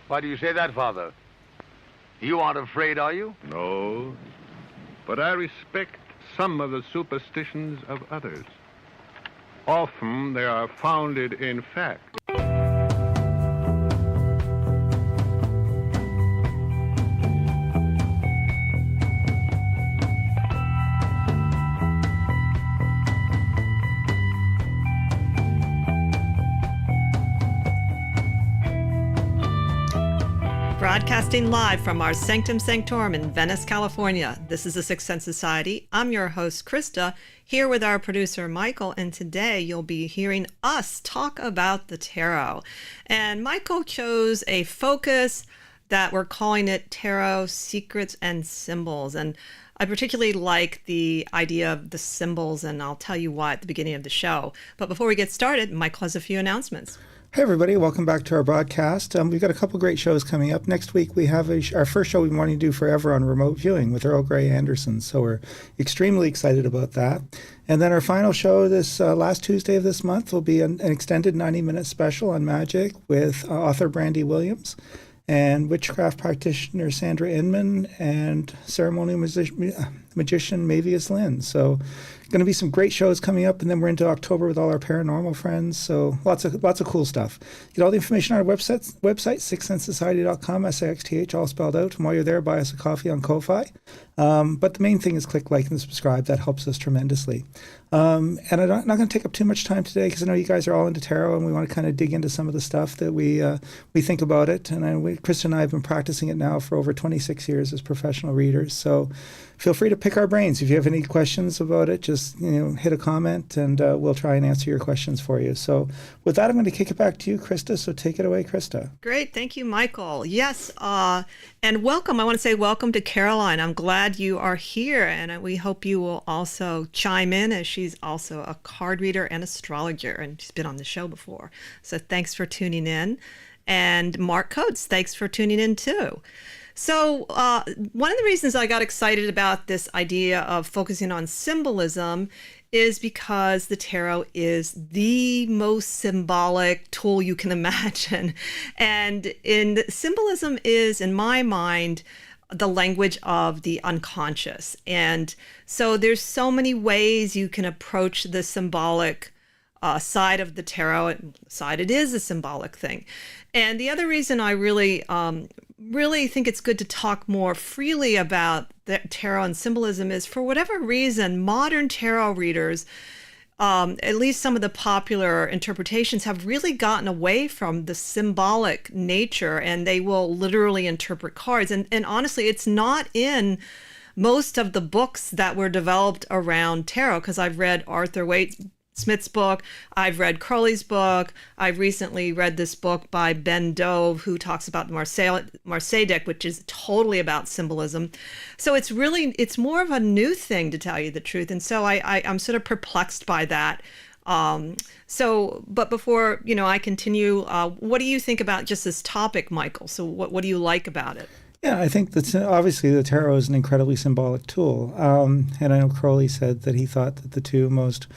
Why do you say that, Father? You aren't afraid, are you? No, but I respect some of the superstitions of others. Often they are founded in fact. Broadcasting live from our Sanctum Sanctorum in Venice, California. This is the Sixth Sense Society. I'm your host, Krista, here with our producer, Michael, and today you'll be hearing us talk about the tarot. And Michael chose a focus that we're calling it Tarot Secrets and Symbols. And I particularly like the idea of the symbols, and I'll tell you why at the beginning of the show. But before we get started, Michael has a few announcements. Hey everybody, welcome back to our broadcast. We've got a couple great shows coming up. Next week we have our first show we've been wanting to do forever on remote viewing with Earl Grey Anderson, so we're extremely excited about that. And then our final show this last Tuesday of this month will be an extended 90-minute special on magic with author Brandy Williams and witchcraft practitioner Sandra Inman and ceremonial magician Mavius Lynn. So going to be some great shows coming up, and then we're into October with all our paranormal friends. So lots of cool stuff. Get all the information on our website sixthsensesociety.com, SIXTH, all spelled out. And while you're there, buy us a coffee on Ko-Fi. But the main thing is click like and subscribe. That helps us tremendously. And I'm not going to take up too much time today because I know you guys are all into tarot and we want to kind of dig into some of the stuff that we think about it. And Krista and I have been practicing it now for over 26 years as professional readers. So feel free to pick our brains. If you have any questions about it, just hit a comment and we'll try and answer your questions for you. So with that, I'm going to kick it back to you, Krista. So take it away, Krista. Great. Thank you, Michael. Yes. And welcome. I want to say welcome to Caroline. I'm glad you are here, and we hope you will also chime in, as she's also a card reader and astrologer, and she's been on the show before. So thanks for tuning in. And Mark Coates, thanks for tuning in too. So one of the reasons I got excited about this idea of focusing on symbolism is because the tarot is the most symbolic tool you can imagine. And symbolism is, in my mind, the language of the unconscious. And so there's so many ways you can approach the symbolic side of the tarot. Side, it is a symbolic thing. And the other reason I really think it's good to talk more freely about the tarot and symbolism is, for whatever reason, modern tarot readers, at least some of the popular interpretations, have really gotten away from the symbolic nature, and they will literally interpret cards. And honestly, it's not in most of the books that were developed around tarot, because I've read Arthur Waite Smith's book, I've read Crowley's book, I've recently read this book by Ben Dove, who talks about the Marseille deck, which is totally about symbolism. So it's more of a new thing, to tell you the truth. And so I'm sort of perplexed by that. But before, I continue, what do you think about just this topic, Michael? So what do you like about it? Yeah, I think that obviously the tarot is an incredibly symbolic tool. And I know Crowley said that he thought that the two most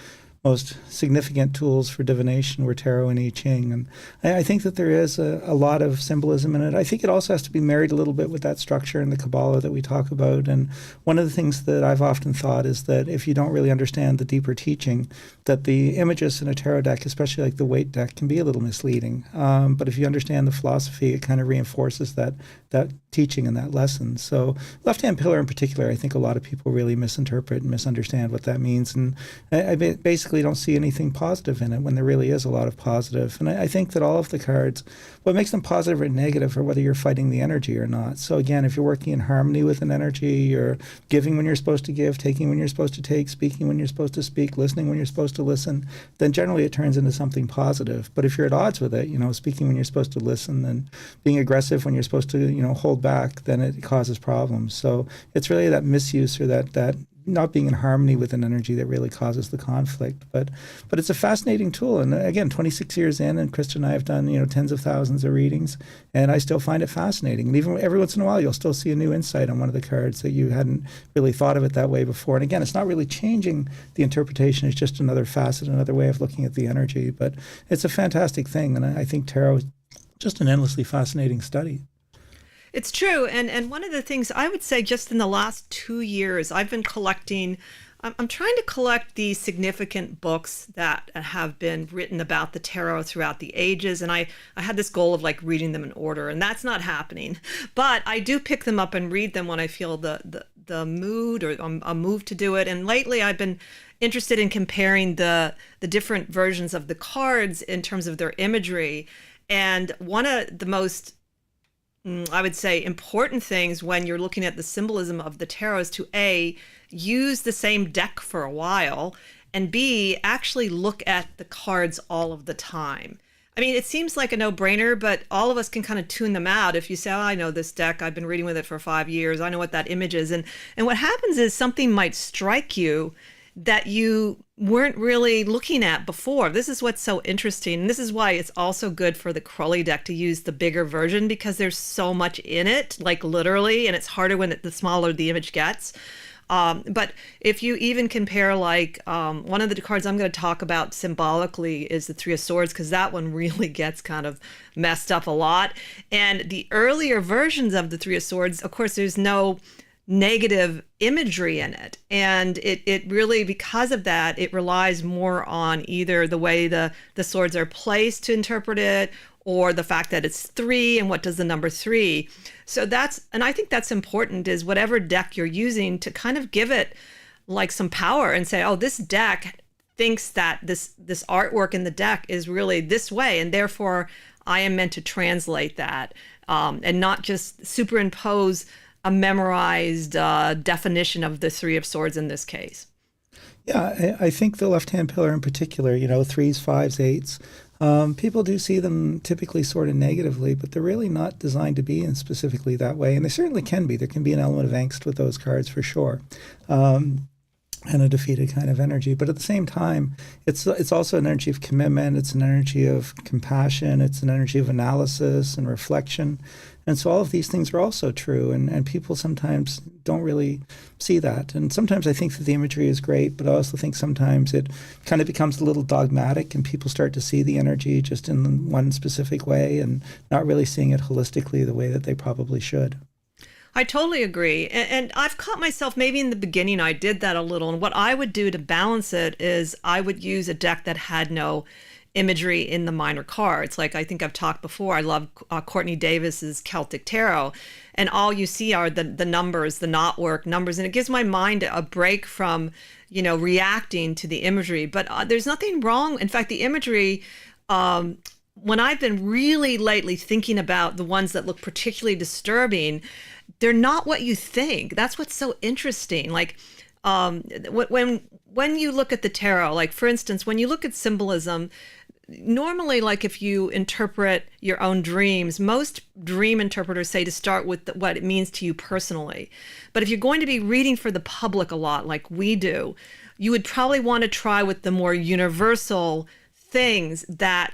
significant tools for divination were tarot and I Ching. And I think that there is a lot of symbolism in it. I think it also has to be married a little bit with that structure and the Kabbalah that we talk about. And one of the things that I've often thought is that if you don't really understand the deeper teaching, that the images in a tarot deck, especially like the Waite deck, can be a little misleading. But if you understand the philosophy, it kind of reinforces that teaching and that lesson. So left-hand pillar in particular, I think a lot of people really misinterpret and misunderstand what that means. And I basically don't see anything positive in it when there really is a lot of positive. And I think that all of the cards, what makes them positive or negative are whether you're fighting the energy or not. So again, if you're working in harmony with an energy, you're giving when you're supposed to give, taking when you're supposed to take, speaking when you're supposed to speak, listening when you're supposed to listen, then generally it turns into something positive. But if you're at odds with it, speaking when you're supposed to listen and being aggressive when you're supposed to, hold back, then it causes problems. So it's really that misuse or that not being in harmony with an energy that really causes the conflict. But it's a fascinating tool. And again, 26 years in, and Krista and I have done, tens of thousands of readings, and I still find it fascinating. And even every once in a while, you'll still see a new insight on one of the cards that you hadn't really thought of it that way before. And again, it's not really changing the interpretation. It's just another facet, another way of looking at the energy. But it's a fantastic thing. And I think tarot just an endlessly fascinating study. It's true. And one of the things I would say just in the last 2 years, I've been collecting, I'm trying to collect the significant books that have been written about the tarot throughout the ages. And I had this goal of like reading them in order, and that's not happening. But I do pick them up and read them when I feel the mood or a move to do it. And lately I've been interested in comparing the different versions of the cards in terms of their imagery. And one of the most, I would say, important things when you're looking at the symbolism of the tarot is to A, use the same deck for a while, and B, actually look at the cards all of the time. I mean, it seems like a no-brainer, but all of us can kind of tune them out. If you say, oh, I know this deck, I've been reading with it for 5 years, I know what that image is. And what happens is something might strike you that you weren't really looking at before. This is what's so interesting. And this is why it's also good for the Crowley deck to use the bigger version, because there's so much in it, like literally, and it's harder when the smaller the image gets. But if you even compare, like, one of the cards I'm going to talk about symbolically is the Three of Swords, because that one really gets kind of messed up a lot. And the earlier versions of the Three of Swords, of course, there's no negative imagery in it. And it really, because of that, it relies more on either the way the swords are placed to interpret it, or the fact that it's 3 and what does the number 3. So and I think that's important, is whatever deck you're using to kind of give it like some power and say, oh, this deck thinks that this artwork in the deck is really this way, and therefore I am meant to translate that, and not just superimpose a memorized definition of the Three of Swords in this case. Yeah, I think the left-hand pillar in particular, 3s, 5s, 8s, people do see them typically sort of negatively, but they're really not designed to be in specifically that way. And they certainly can be. There can be an element of angst with those cards for sure. And a defeated kind of energy. But at the same time, it's also an energy of commitment. It's an energy of compassion. It's an energy of analysis and reflection. And so all of these things are also true. And people sometimes don't really see that. And sometimes I think that the imagery is great, but I also think sometimes it kind of becomes a little dogmatic, and people start to see the energy just in one specific way and not really seeing it holistically the way that they probably should. I totally agree. And I've caught myself, maybe in the beginning I did that a little. And what I would do to balance it is I would use a deck that had no imagery in the minor cards. Like, I think I've talked before, I love Courtney Davis's Celtic Tarot. And all you see are the numbers, the knotwork numbers. And it gives my mind a break from, reacting to the imagery. But there's nothing wrong. In fact, the imagery, when I've been really lately thinking about the ones that look particularly disturbing, they're not what you think. That's what's so interesting. Like, when you look at the tarot, like, for instance, when you look at symbolism, normally, like, if you interpret your own dreams, most dream interpreters say to start with what it means to you personally. But if you're going to be reading for the public a lot, like we do, you would probably want to try with the more universal things that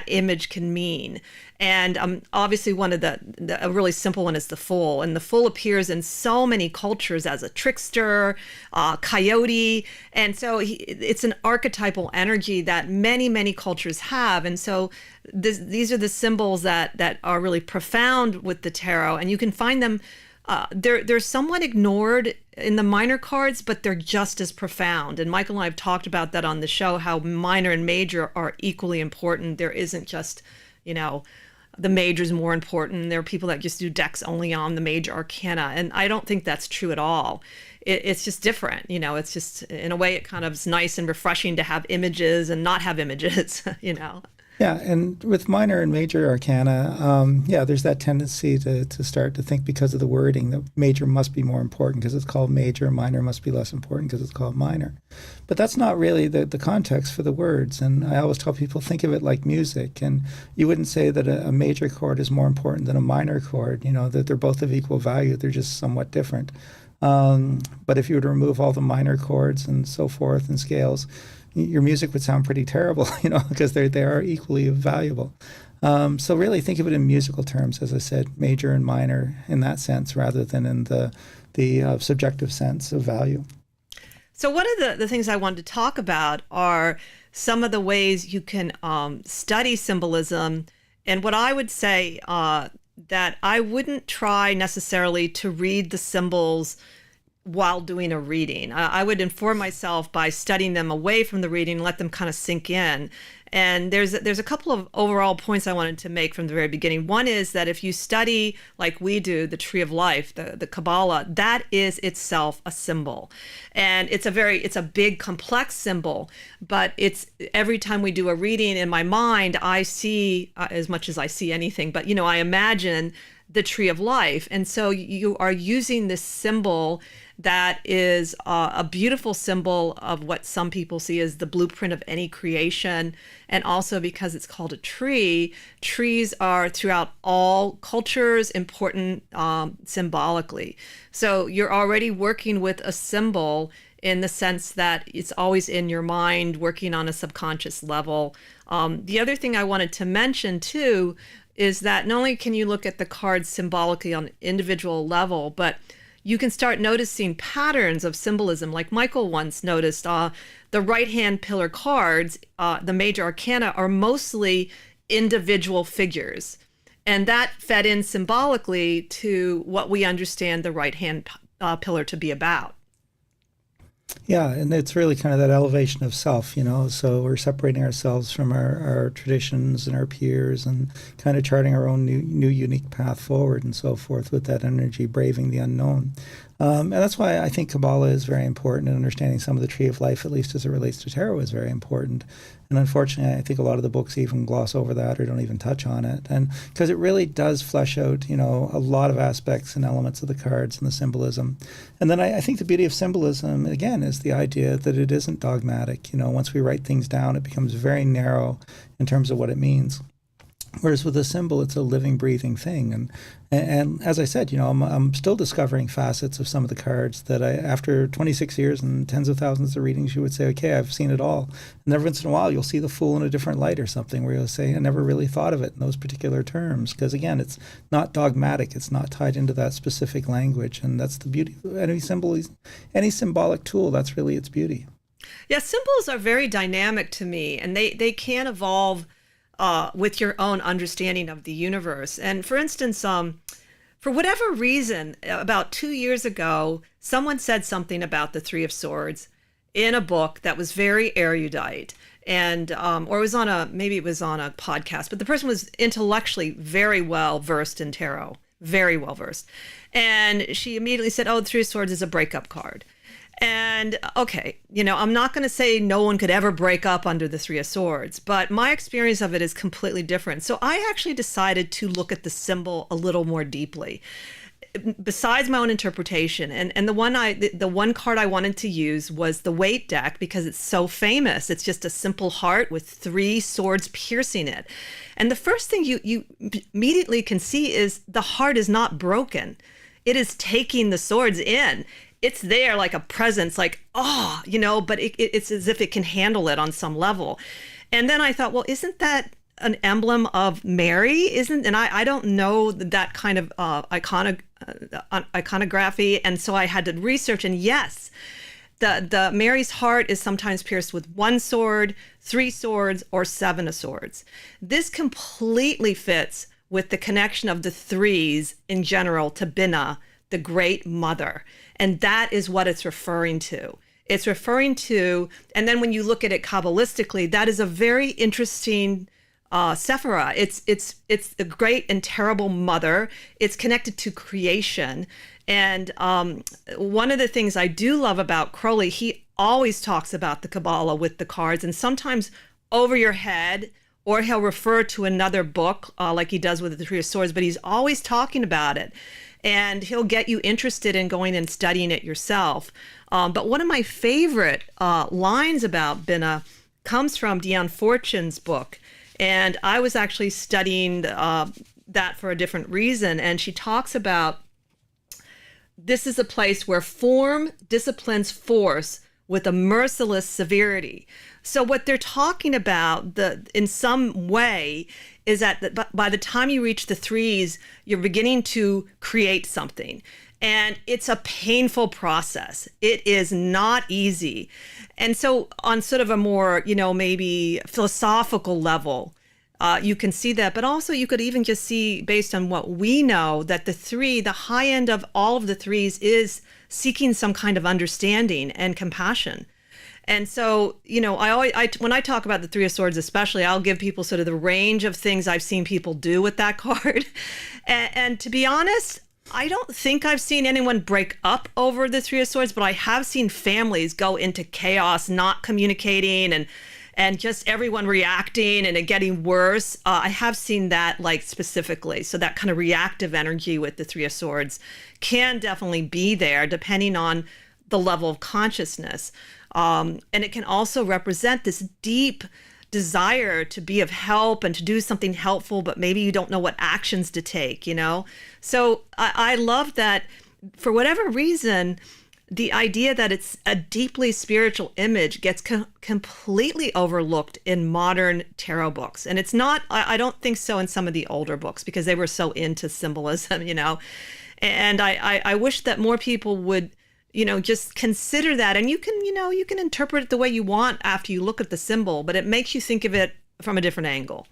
image can mean. And obviously one of a really simple one is the Fool. And the Fool appears in so many cultures as a trickster, coyote. And so it's an archetypal energy that many, many cultures have. And so these are the symbols that are really profound with the tarot. And you can find them, they're somewhat ignored in the minor cards, but they're just as profound. And Michael and I have talked about that on the show, how minor and major are equally important. There isn't just, the major is more important. There are people that just do decks only on the major arcana. And I don't think that's true at all. It's just different. It's just, in a way, it kind of is nice and refreshing to have images and not have images, Yeah, and with minor and major arcana, there's that tendency to start to think, because of the wording, that major must be more important because it's called major, minor must be less important because it's called minor. But that's not really the context for the words. And I always tell people, think of it like music. And you wouldn't say that a major chord is more important than a minor chord, that they're both of equal value. They're just somewhat different. But if you were to remove all the minor chords and so forth and scales, your music would sound pretty terrible, because they are equally valuable. So really think of it in musical terms, as I said, major and minor in that sense, rather than in the subjective sense of value. So one of the things I wanted to talk about are some of the ways you can study symbolism And what I would say that I wouldn't try necessarily to read the symbols while doing a reading. I would inform myself by studying them away from the reading, let them kind of sink in. And there's a couple of overall points I wanted to make from the very beginning. One is that if you study, like we do, the Tree of Life, the Kabbalah, that is itself a symbol. And it's a big, complex symbol, but it's every time we do a reading in my mind, I see, as much as I see anything, but, I imagine the Tree of Life. And so you are using this symbol that is a beautiful symbol of what some people see as the blueprint of any creation. And also because it's called a tree, trees are throughout all cultures important symbolically. So you're already working with a symbol in the sense that it's always in your mind, working on a subconscious level. The other thing I wanted to mention too is that not only can you look at the cards symbolically on an individual level, but you can start noticing patterns of symbolism. Like Michael once noticed, the right-hand pillar cards, the major arcana, are mostly individual figures. And that fed in symbolically to what we understand the right-hand pillar to be about. Yeah, and it's really kind of that elevation of self, so we're separating ourselves from our traditions and our peers and kind of charting our own new unique path forward and so forth with that energy, braving the unknown. And that's why I think Kabbalah is very important, and understanding some of the Tree of Life, at least as it relates to tarot, is very important. And unfortunately, I think a lot of the books even gloss over that or don't even touch on it. And because it really does flesh out, a lot of aspects and elements of the cards and the symbolism. And then I think the beauty of symbolism, again, is the idea that it isn't dogmatic. Once we write things down, it becomes very narrow in terms of what it means. Whereas with a symbol, it's a living, breathing thing. And as I said, I'm still discovering facets of some of the cards that after 26 years and tens of thousands of readings, you would say, okay, I've seen it all. And every once in a while, you'll see the Fool in a different light or something where you'll say, I never really thought of it in those particular terms. Because again, it's not dogmatic. It's not tied into that specific language. And that's the beauty of any symbolic tool. That's really its beauty. Yeah, symbols are very dynamic to me, and they can evolve with your own understanding of the universe. And for instance, for whatever reason, about 2 years ago, someone said something about the Three of Swords in a book that was very erudite. And, or it was maybe it was on a podcast, but the person was intellectually very well versed in tarot, very well versed. And she immediately said, oh, the Three of Swords is a breakup card. And okay, I'm not going to say no one could ever break up under the Three of Swords, but my experience of it is completely different. So I actually decided to look at the symbol a little more deeply, besides my own interpretation. And the one card I wanted to use was the Weight deck because it's so famous. It's just a simple heart with 3 swords piercing it. And the first thing you immediately can see is the heart is not broken. It is taking the swords in. It's there like a presence, like, but it's as if it can handle it on some level. And then I thought, well, isn't that an emblem of Mary? And I don't know that kind of iconography. And so I had to research, and yes, the Mary's heart is sometimes pierced with 1 sword, 3 swords, or 7 of swords. This completely fits with the connection of the threes in general to Binah, the great mother. And that is what it's referring to. It's referring to, and then when you look at it Kabbalistically, that is a very interesting Sephirah. It's the great and terrible mother. It's connected to creation. And one of the things I do love about Crowley, he always talks about the Kabbalah with the cards, and sometimes over your head, or he'll refer to another book like he does with the Three of Swords, but he's always talking about it. And he'll get you interested in going and studying it yourself. But one of my favorite lines about Binah comes from Dion Fortune's book. And I was actually studying that for a different reason. And she talks about, this is a place where form disciplines force with a merciless severity. So what they're talking about, in some way, is that by the time you reach the threes, you're beginning to create something. And it's a painful process. It is not easy. And so on sort of a more, maybe philosophical level, you can see that. But also you could even just see, based on what we know, that the high end of all of the threes is seeking some kind of understanding and compassion. And so, when I talk about the Three of Swords, especially, I'll give people sort of the range of things I've seen people do with that card. And to be honest, I don't think I've seen anyone break up over the Three of Swords, but I have seen families go into chaos, not communicating, and just everyone reacting and it getting worse. I have seen that, like, specifically. So that kind of reactive energy with the Three of Swords can definitely be there depending on the level of consciousness. And it can also represent this deep desire to be of help and to do something helpful, but maybe you don't know what actions to take, So I love that, for whatever reason, the idea that it's a deeply spiritual image gets completely overlooked in modern tarot books. And it's not, I don't think so in some of the older books, because they were so into symbolism, And I wish that more people would, just consider that. And you can interpret it the way you want after you look at the symbol, but it makes you think of it from a different angle.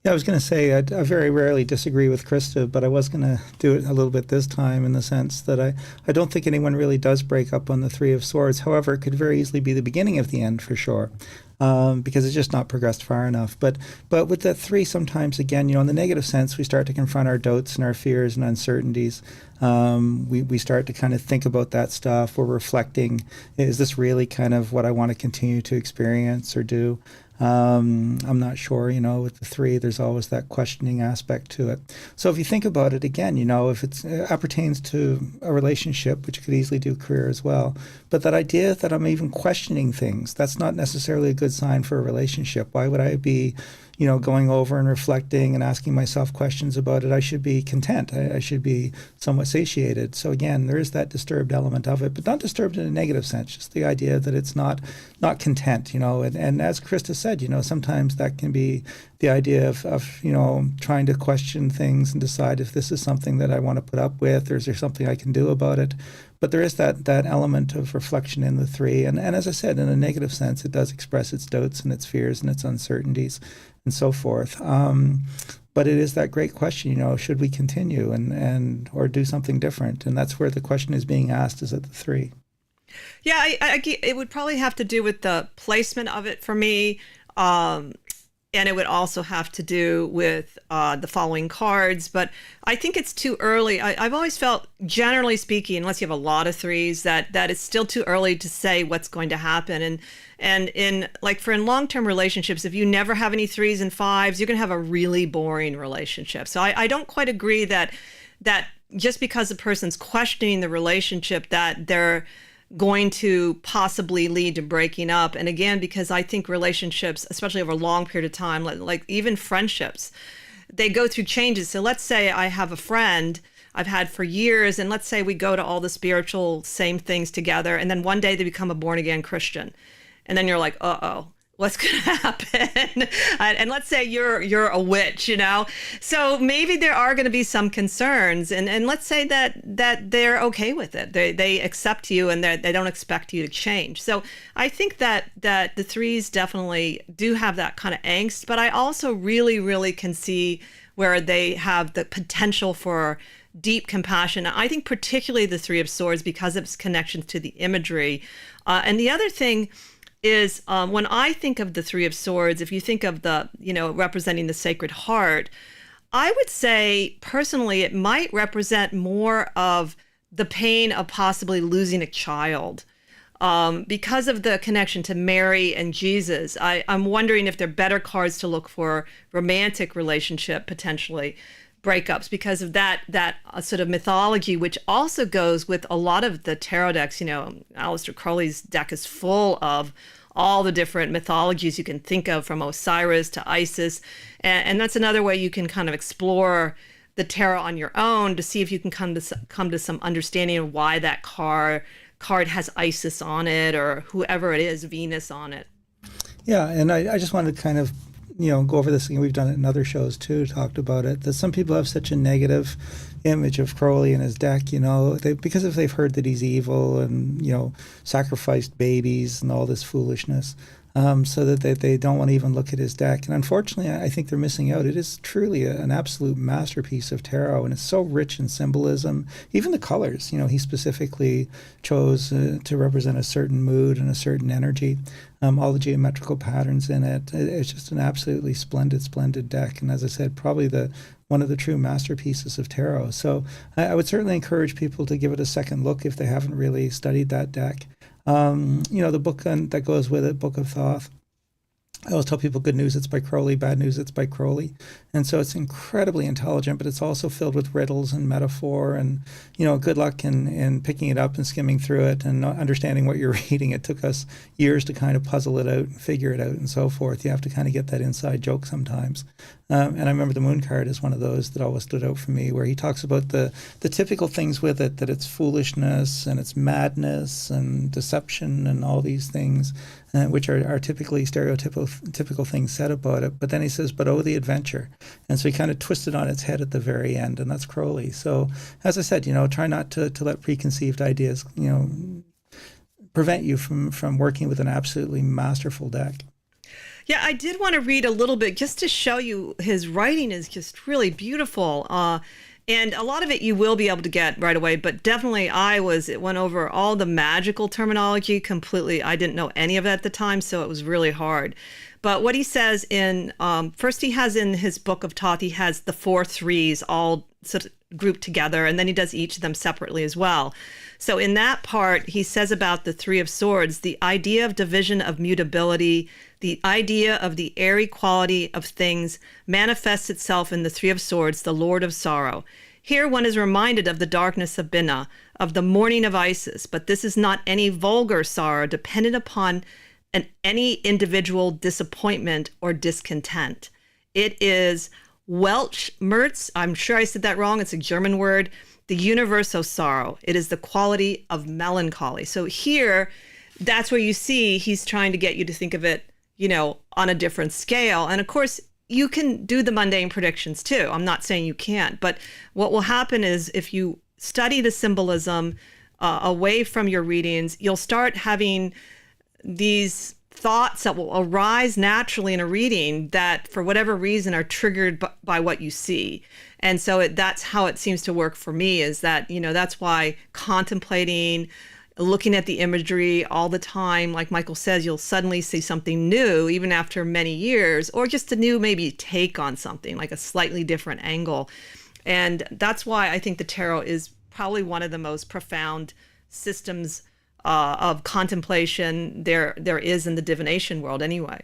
Yeah, I was going to say I very rarely disagree with Krista, but I was going to do it a little bit this time, in the sense that I don't think anyone really does break up on the Three of Swords. However, it could very easily be the beginning of the end, for sure, because it's just not progressed far enough. But with the three, sometimes, again, in the negative sense, we start to confront our doubts and our fears and uncertainties. We start to kind of think about that stuff. We're reflecting, is this really kind of what I want to continue to experience or do? I'm not sure, with the three, there's always that questioning aspect to it. So if you think about it again, if it appertains to a relationship, which could easily do career as well, but that idea that I'm even questioning things, that's not necessarily a good sign for a relationship. Why would I be going over and reflecting and asking myself questions about it? I should be content. I should be somewhat satiated. So again, there is that disturbed element of it, but not disturbed in a negative sense, just the idea that it's not content, and as Krista said, sometimes that can be the idea of trying to question things and decide if this is something that I want to put up with, or is there something I can do about it. But there is that element of reflection in the three. And as I said, in a negative sense, it does express its doubts and its fears and its uncertainties and so forth. But it is that great question, should we continue and or do something different? And that's where the question is being asked, is at the three. Yeah, it would probably have to do with the placement of it for me. And it would also have to do with the following cards. But I think it's too early. I've always felt, generally speaking, unless you have a lot of threes, that it's still too early to say what's going to happen. And in long-term relationships, if you never have any threes and fives, you're going to have a really boring relationship. So I don't quite agree that just because a person's questioning the relationship, that they're going to possibly lead to breaking up. And again, because I think relationships, especially over a long period of time, like even friendships, they go through changes. So let's say I have a friend I've had for years, and let's say we go to all the spiritual same things together, and then one day they become a born-again Christian. And then you're like, uh-oh, what's going to happen? And let's say you're a witch, So maybe there are going to be some concerns. And let's say that they're okay with it. They accept you, and they don't expect you to change. So I think that the threes definitely do have that kind of angst. But I also really, really can see where they have the potential for deep compassion. I think particularly the Three of Swords, because of its connections to the imagery. And the other thing is, when I think of the Three of Swords, if you think of the, representing the Sacred Heart, I would say personally it might represent more of the pain of possibly losing a child. Because of the connection to Mary and Jesus, I'm wondering if there are better cards to look for romantic relationship, potentially breakups, because of that sort of mythology, which also goes with a lot of the tarot decks. Aleister Crowley's deck is full of all the different mythologies you can think of, from Osiris to Isis. And that's another way you can kind of explore the tarot on your own to see if you can come to some understanding of why that card has Isis on it, or whoever it is, Venus on it. Yeah, and I just wanted to kind of go over this thing. We've done it in other shows too, talked about it, that some people have such a negative image of Crowley and his deck, because if they've heard that he's evil and, sacrificed babies and all this foolishness. so that they don't want to even look at his deck. And unfortunately, I think they're missing out. It is truly an absolute masterpiece of tarot, and it's so rich in symbolism. Even the colors, he specifically chose to represent a certain mood and a certain energy. All the geometrical patterns in it. It's just an absolutely splendid deck. And as I said, probably one of the true masterpieces of tarot. So I would certainly encourage people to give it a second look if they haven't really studied that deck. The book that goes with it, Book of Thoth. I always tell people good news, it's by Crowley, bad news, it's by Crowley. And so it's incredibly intelligent, but it's also filled with riddles and metaphor. And, good luck in picking it up and skimming through it and understanding what you're reading. It took us years to kind of puzzle it out and figure it out and so forth. You have to kind of get that inside joke sometimes. And I remember the moon card is one of those that always stood out for me, where he talks about the typical things with it, that it's foolishness and it's madness and deception and all these things, which are typically typical things said about it. But then he says, but oh, the adventure. And so he kind of twisted on its head at the very end, and that's Crowley. So as I said, try not to let preconceived ideas, prevent you from working with an absolutely masterful deck. Yeah, I did want to read a little bit just to show you his writing is just really beautiful. And a lot of it you will be able to get right away, but definitely it went over all the magical terminology completely. I didn't know any of that at the time, so it was really hard. But what he says first he has in his Book of Thoth, he has the 4 threes all sort of grouped together, and then he does each of them separately as well. So in that part, he says about the 3 of Swords, the idea of division of mutability, the idea of the airy quality of things manifests itself in the 3 of Swords, the Lord of Sorrow. Here one is reminded of the darkness of Binah, of the mourning of Isis, but this is not any vulgar sorrow dependent upon any individual disappointment or discontent. It is Weltschmerz, I'm sure I said that wrong, it's a German word, the universal sorrow. It is the quality of melancholy. So here, that's where you see he's trying to get you to think of it, on a different scale. And of course, you can do the mundane predictions too. I'm not saying you can't, but what will happen is if you study the symbolism away from your readings, you'll start having these thoughts that will arise naturally in a reading that for whatever reason are triggered by what you see. And so that's how it seems to work for me, is that, that's why contemplating, looking at the imagery all the time, like Michael says, you'll suddenly see something new, even after many years, or just a new maybe take on something, like a slightly different angle. And that's why I think the tarot is probably one of the most profound systems of contemplation there is in the divination world anyway.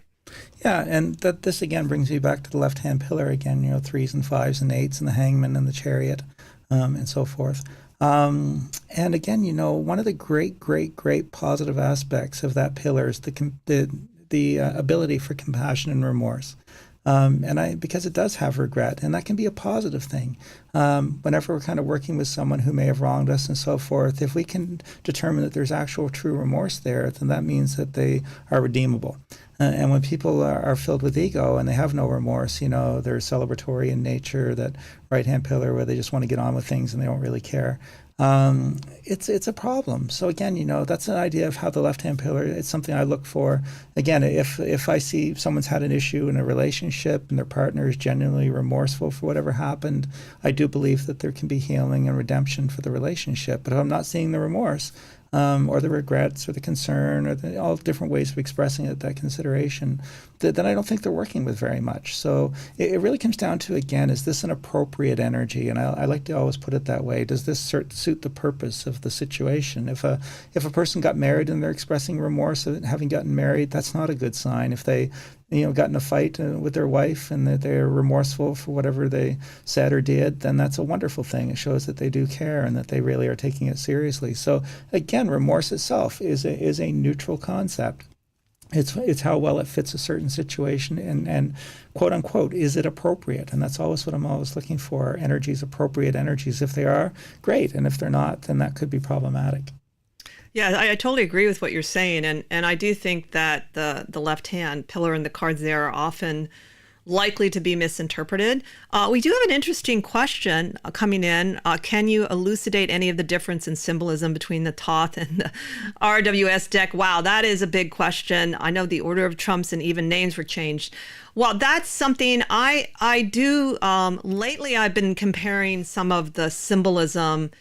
Yeah, and this again brings me back to the left-hand pillar again, 3s and 5s and 8s and the hangman and the chariot and so forth. And again, one of the great positive aspects of that pillar is the ability for compassion and remorse. Because it does have regret, and that can be a positive thing. Whenever we're kind of working with someone who may have wronged us and so forth, if we can determine that there's actual true remorse there, then that means that they are redeemable. And when people are filled with ego and they have no remorse, they're celebratory in nature, that right-hand pillar where they just want to get on with things and they don't really care. It's a problem. So again, that's an idea of how the left-hand pillar, it's something I look for. Again, if I see someone's had an issue in a relationship and their partner is genuinely remorseful for whatever happened, I do believe that there can be healing and redemption for the relationship. But if I'm not seeing the remorse, or the regrets or the concern or all different ways of expressing it, that consideration, then I don't think they're working with very much. So it really comes down to, again, is this an appropriate energy? And I like to always put it that way. Does this suit the purpose of the situation? If a person got married and they're expressing remorse at having gotten married, that's not a good sign. If they got in a fight with their wife and that they're remorseful for whatever they said or did, then that's a wonderful thing. It shows that they do care and that they really are taking it seriously. So again, remorse itself is a neutral concept. It's how well it fits a certain situation and quote unquote, is it appropriate? And that's always what I'm always looking for. Energies, appropriate energies. If they are, great. And if they're not, then that could be problematic. Yeah, I totally agree with what you're saying. And I do think that the left-hand pillar and the cards there are often likely to be misinterpreted. We do have an interesting question coming in. Can you elucidate any of the difference in symbolism between the Thoth and the RWS deck? Wow, that is a big question. I know the order of trumps and even names were changed. Well, that's something I do. Lately, I've been comparing some of the symbolism.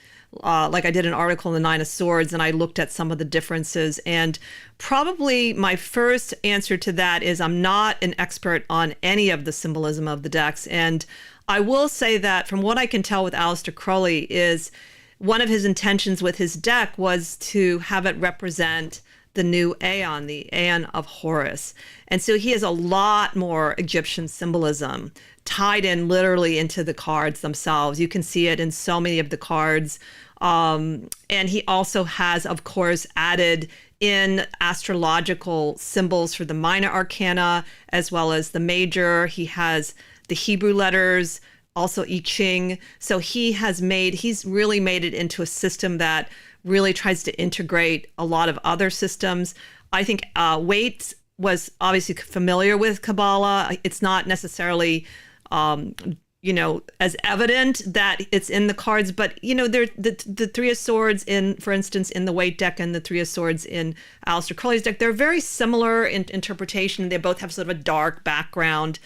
Like I did an article in the Nine of Swords, and I looked at some of the differences. And probably my first answer to that is I'm not an expert on any of the symbolism of the decks. And I will say that from what I can tell with Aleister Crowley is one of his intentions with his deck was to have it represent the new Aeon, the Aeon of Horus. And so he has a lot more Egyptian symbolism tied in literally into the cards themselves. You can see it in so many of the cards. And he also has, of course, added in astrological symbols for the minor arcana as well as the major. He has the Hebrew letters, also I Ching. So he's really made it into a system that really tries to integrate a lot of other systems. I think Waite was obviously familiar with Kabbalah. It's not necessarily as evident that it's in the cards, but the Three of Swords for instance, in the Waite deck and the Three of Swords in Aleister Crowley's deck, they're very similar in interpretation. They both have sort of a dark background.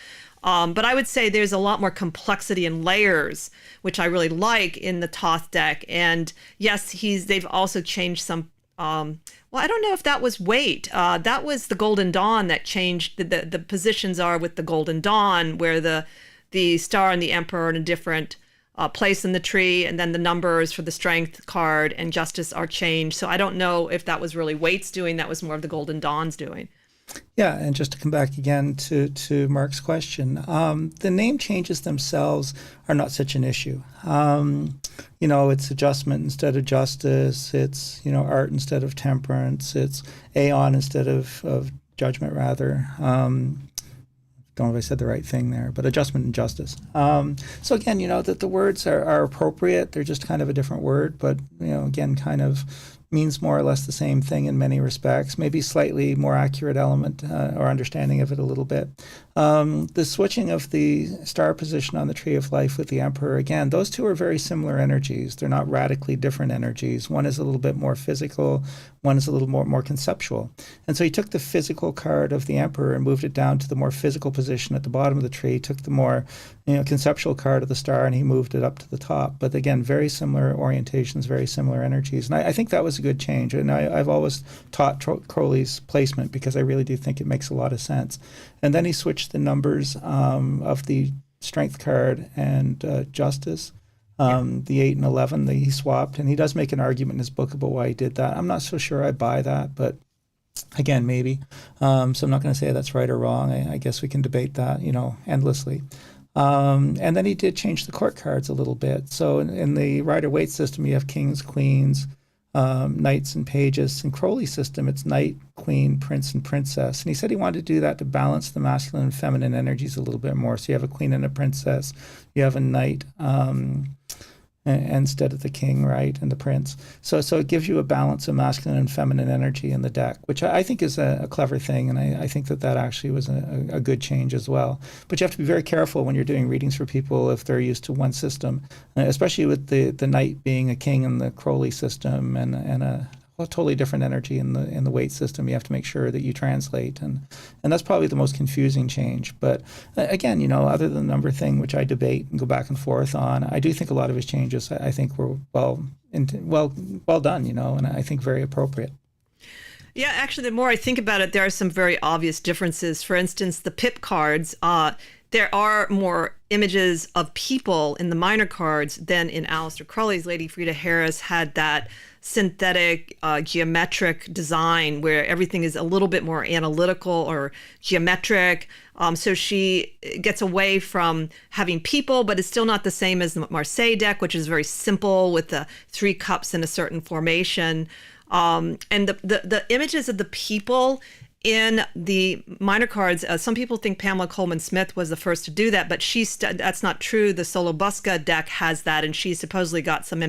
But I would say there's a lot more complexity and layers, which I really like in the Thoth deck. And yes, they've also changed some. Well, I don't know if that was Waite. That was the Golden Dawn that changed. The positions are with the Golden Dawn, where the star and the emperor are in a different place in the tree, and then the numbers for the strength card and justice are changed. So I don't know if that was really Waite's doing. That was more of the Golden Dawn's doing. Yeah, and just to come back again to Mark's question, the name changes themselves are not such an issue. It's adjustment instead of justice. It's, art instead of temperance. It's aeon instead of judgment, rather. Don't know if I said the right thing there, but adjustment and justice. So again, that the words are appropriate. They're just kind of a different word, but, again, kind of means more or less the same thing in many respects, maybe slightly more accurate element or understanding of it a little bit. The switching of the star position on the Tree of Life with the Emperor, again, those two are very similar energies. They're not radically different energies. One is a little bit more physical, one is a little more conceptual. And so he took the physical card of the Emperor and moved it down to the more physical position at the bottom of the tree, took the more conceptual card of the star, and he moved it up to the top. But again, very similar orientations, very similar energies. And I think that was a good change. And I've always taught Crowley's placement because I really do think it makes a lot of sense. And then he switched the numbers of the strength card and justice. The 8 and 11, he swapped. And he does make an argument in his book about why he did that. I'm not so sure I buy that, but again, maybe. So I'm not going to say that's right or wrong. I guess we can debate that, endlessly. And then he did change the court cards a little bit. So in the Rider-Waite system, you have kings, queens, knights and pages. In Crowley's system, it's knight, queen, prince, and princess. And he said he wanted to do that to balance the masculine and feminine energies a little bit more. So you have a queen and a princess. You have a knight instead of the king, right, and the prince. So it gives you a balance of masculine and feminine energy in the deck, which I think is a clever thing, and I think that actually was a good change as well. But you have to be very careful when you're doing readings for people if they're used to one system, especially with the knight being a king in the Crowley system and a totally different energy in the Waite system. You have to make sure that you translate, and that's probably the most confusing change. But again, other than the number thing, which I debate and go back and forth on, I do think a lot of his changes I think were well done, and I think very appropriate. Yeah, actually, the more I think about it, there are some very obvious differences. For instance, the pip cards, there are more images of people in the minor cards than in Aleister Crowley's. Lady Frida Harris had that synthetic geometric design where everything is a little bit more analytical or geometric. So she gets away from having people, but it's still not the same as the Marseille deck, which is very simple with the 3 cups in a certain formation. And the images of the people in the minor cards, some people think Pamela Coleman Smith was the first to do that, but that's not true. The Solobusca deck has that, and she supposedly got some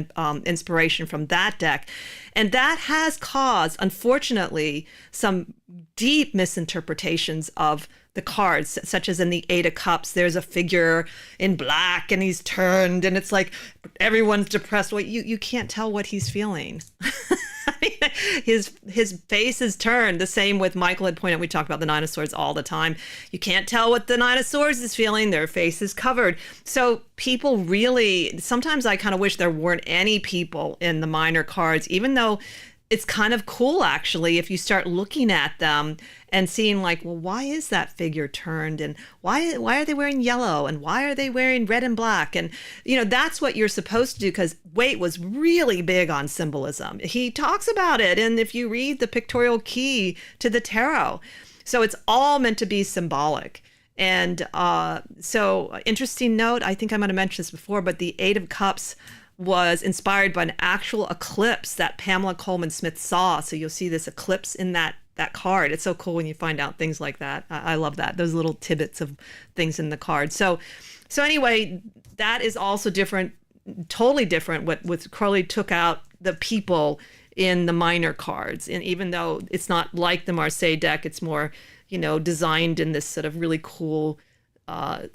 inspiration from that deck. And that has caused, unfortunately, some deep misinterpretations of the cards, such as in the Eight of Cups, there's a figure in black and he's turned and it's like everyone's depressed. Well, you can't tell what he's feeling. I mean, his face is turned. The same with Michael had pointed out, we talk about the Nine of Swords all the time. You can't tell what the Nine of Swords is feeling. Their face is covered. So people really, sometimes I kind of wish there weren't any people in the minor cards, even though it's kind of cool, actually, if you start looking at them and seeing like, well, why is that figure turned? And why are they wearing yellow? And why are they wearing red and black? And, that's what you're supposed to do, because Waite was really big on symbolism. He talks about it. And if you read the pictorial key to the tarot, so it's all meant to be symbolic. And so interesting note, I think I might have mentioned this before, but the Eight of Cups was inspired by an actual eclipse that Pamela Coleman Smith saw. So you'll see this eclipse in that card. It's so cool when you find out things like that. I love that. Those little tidbits of things in the card. So anyway, that is also different, totally different. With Crowley took out the people in the minor cards. And even though it's not like the Marseille deck, it's more, designed in this sort of really cool